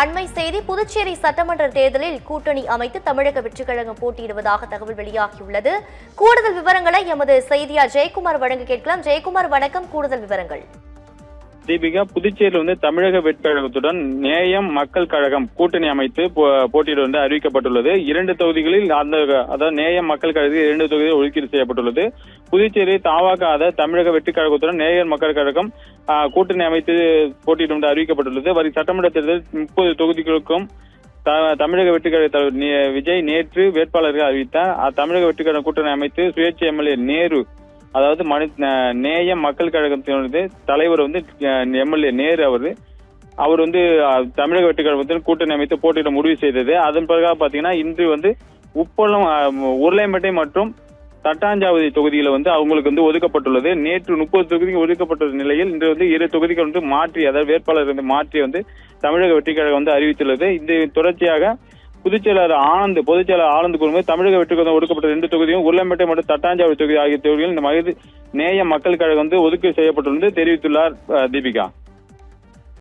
அண்மை செய்தி புதுச்சேரி சட்டமன்ற தேர்தலில் கூட்டணி அமைத்து தமிழக வெற்றிக் கழகம் போட்டியிடுவதாக தகவல் வெளியாகியுள்ளது. கூடுதல் விவரங்களை எமது செய்தியாளர் ஜெயக்குமார் வழங்க கேட்கலாம். ஜெயக்குமார், வணக்கம். கூடுதல் விவரங்கள். தீபிகா, புதுச்சேரியில் தமிழக வெற்றிக் கழகத்துடன் நேயம் மக்கள் கழகம் கூட்டணி அமைத்து போட்டியிட அறிவிக்கப்பட்டுள்ளது. 2 தொகுதிகளில் அதாவது நேயம் மக்கள் கழகத்தில் 2 தொகுதிகள் ஒதுக்கீடு செய்யப்பட்டுள்ளது. புதுச்சேரி தாவாக்காத தமிழக வெற்றிக் கழகத்துடன் நேயர் மக்கள் கழகம் கூட்டணி அமைத்து போட்டியிட அறிவிக்கப்பட்டுள்ளது. வரும் சட்டமன்ற தேர்தலில் 30 தொகுதிகளுக்கும் தமிழக வெற்றிக் கழக தலைவர் விஜய் நேற்று வேட்பாளர்கள் அறிவித்தார். தமிழக வெற்றிக் கழக கூட்டணி அமைத்து சுயேட்சை எம்எல்ஏ நேரு, அதாவது நேயம் மக்கள் கழகத்தினுடைய தலைவர் எம்எல்ஏ நேரு அவர் தமிழக வெற்றிக் கழகத்தில் கூட்டணி அமைத்து போட்டியிட முடிவு செய்தது. அதன் பிறகு பாத்தீங்கன்னா இன்று உப்பளம், உருளைமேட்டை மற்றும் தட்டாஞ்சாவடி தொகுதியில அவங்களுக்கு ஒதுக்கப்பட்டுள்ளது. நேற்று 30 தொகுதிகள் ஒதுக்கப்பட்ட நிலையில் இன்று 2 தொகுதிகள் மாற்றி, அதாவது வேட்பாளர் மாற்றி தமிழக வெற்றிக் கழகம் அறிவித்துள்ளது. இந்த தொடர்ச்சியாக பொதுச் செயலாளர் ஆனந்த் கூறும்போது தமிழக வெற்றிக் கழகம் ஒதுக்கப்பட்ட 2 தொகுதியும் உருளைமேட்டை மற்றும் தட்டாஞ்சாவடி தொகுதி ஆகிய தொகுதிகளில் இந்த நேய மக்கள் கழகம் ஒதுக்கீடு செய்யப்பட்டுள்ளது தெரிவித்துள்ளார். தீபிகா.